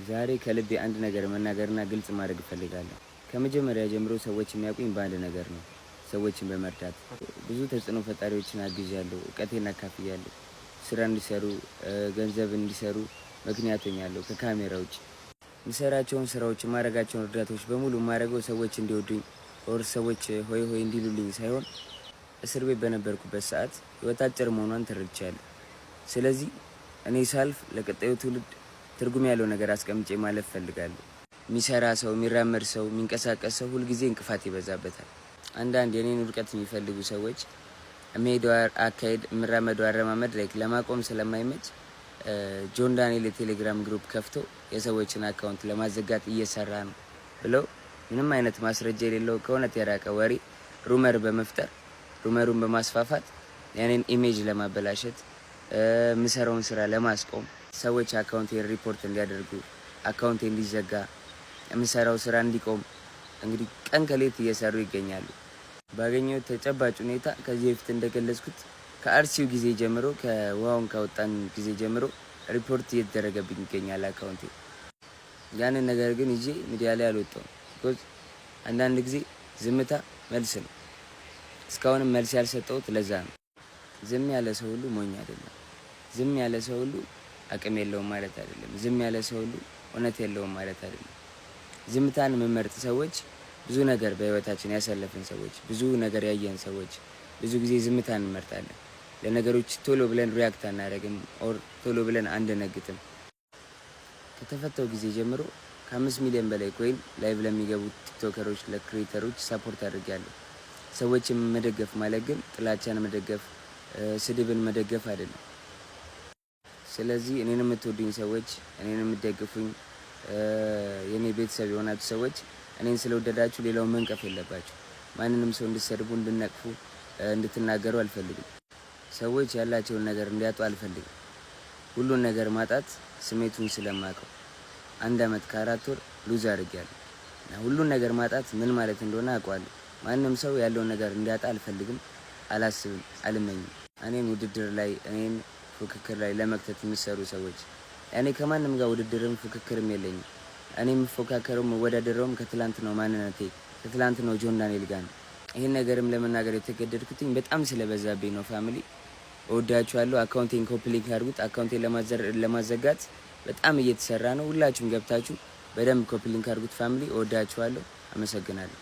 ዛሬ ከልቤ አንድ ነገር መናገርና ግልጽ ማድረግ እፈልጋለሁ። ከመጀመሪያ ጀምሮ ሰዎች የሚያውቁኝ በአንድ ነገር ነው፣ ሰዎችን በመርዳት። ብዙ ተጽዕኖ ፈጣሪዎችን አግዣለሁ፣ እውቀቴን አካፍያለሁ፣ ስራ እንዲሰሩ፣ ገንዘብ እንዲሰሩ ምክንያት ሆኛለሁ። ከካሜራ ውጭ የምሰራቸውን ስራዎች፣ የማደርጋቸውን እርዳታዎች በሙሉ የማደርገው ሰዎች እንዲወዱኝ ኦር ሰዎች ሆይ ሆይ እንዲሉልኝ ሳይሆን እስር ቤት በነበርኩበት ሰዓት ህይወት አጭር መሆኗን ተረድቻለሁ። ስለዚህ እኔ ሳልፍ ለቀጣዩ ትውልድ ትርጉም ያለው ነገር አስቀምጬ ማለፍ ፈልጋለሁ። የሚሰራ ሰው፣ የሚራመድ ሰው፣ የሚንቀሳቀስ ሰው ሁልጊዜ እንቅፋት ይበዛበታል። አንዳንድ የኔን ውድቀት የሚፈልጉ ሰዎች የሚሄደው አካሄድ፣ የሚራመደው አረማመድ ላይ ለማቆም ስለማይመች ጆን ዳንኤል የቴሌግራም ግሩፕ ከፍቶ የሰዎችን አካውንት ለማዘጋት እየሰራ ነው ብለው ምንም አይነት ማስረጃ የሌለው ከእውነት የራቀ ወሬ ሩመር በመፍጠር ሩመሩን በማስፋፋት ያኔን ኢሜጅ ለማበላሸት የምሰራውን ስራ ለማስቆም ሰዎች አካውንቴን ሪፖርት እንዲያደርጉ አካውንቴ እንዲዘጋ የምሰራው ስራ እንዲቆም እንግዲህ ቀን ከሌት እየሰሩ ይገኛሉ። ባገኘሁት ተጨባጭ ሁኔታ ከዚህ በፊት እንደገለጽኩት ከአርሲው ጊዜ ጀምሮ ከውሃውን ካወጣን ጊዜ ጀምሮ ሪፖርት እየተደረገብኝ ይገኛል አካውንቴ። ያንን ነገር ግን ይዤ ሚዲያ ላይ አልወጣሁም። ቢኮዝ አንዳንድ ጊዜ ዝምታ መልስ ነው። እስካሁንም መልስ ያልሰጠሁት ለዛ ነው። ዝም ያለ ሰው ሁሉ ሞኝ አይደለም። ዝም ያለ ሰው ሁሉ አቅም የለውም ማለት አይደለም። ዝም ያለ ሰው ሁሉ እውነት የለውም ማለት አይደለም። ዝምታን የምንመርጥ ሰዎች ብዙ ነገር በህይወታችን ያሳለፍን ሰዎች፣ ብዙ ነገር ያየን ሰዎች ብዙ ጊዜ ዝምታን እንመርጣለን። ለነገሮች ቶሎ ብለን ሪያክት አናደርግም ኦር ቶሎ ብለን አንደነግጥም። ከተፈታው ጊዜ ጀምሮ ከ5 ሚሊዮን በላይ ኮይን ላይቭ ለሚገቡ ቲክቶከሮች፣ ለክሬተሮች ሰፖርት አድርጋለሁ። ሰዎችን መደገፍ ማለት ግን ጥላቻን መደገፍ፣ ስድብን መደገፍ አይደለም። ስለዚህ እኔን የምትወዱኝ ሰዎች፣ እኔን የምትደግፉኝ የኔ ቤተሰብ የሆናችሁ ሰዎች እኔን ስለወደዳችሁ ሌላውን መንቀፍ የለባችሁ። ማንንም ሰው እንድትሰድቡ፣ እንድነቅፉ፣ እንድትናገሩ አልፈልግም። ሰዎች ያላቸውን ነገር እንዲያጡ አልፈልግም። ሁሉን ነገር ማጣት ስሜቱን ስለማውቀው 1 ዓመት ከ4 ወር ሉዝ አድርጌያለሁ እና ሁሉን ነገር ማጣት ምን ማለት እንደሆነ አውቀዋለሁ። ማንም ሰው ያለውን ነገር እንዲያጣ አልፈልግም፣ አላስብም፣ አልመኝም። እኔን ውድድር ላይ እኔን ፉክክር ላይ ለመክተት የሚሰሩ ሰዎች እኔ ከማንም ጋር ውድድርም ፉክክርም የለኝም። እኔ የምፎካከረው የምወዳደረውም ከትላንት ነው ማንነቴ ከትላንት ነው ጆን ዳንኤል ጋር ነው። ይሄን ነገርም ለመናገር የተገደድኩትኝ በጣም ስለበዛብኝ ነው። ፋሚሊ እወዳችኋለሁ። አካውንቴን ኮፒ ሊንክ አድርጉት። አካውንቴን ለማዘጋት በጣም እየተሰራ ነው። ሁላችሁም ገብታችሁ በደንብ ኮፒ ሊንክ አድርጉት። ፋሚሊ እወዳችኋለሁ። አመሰግናለሁ።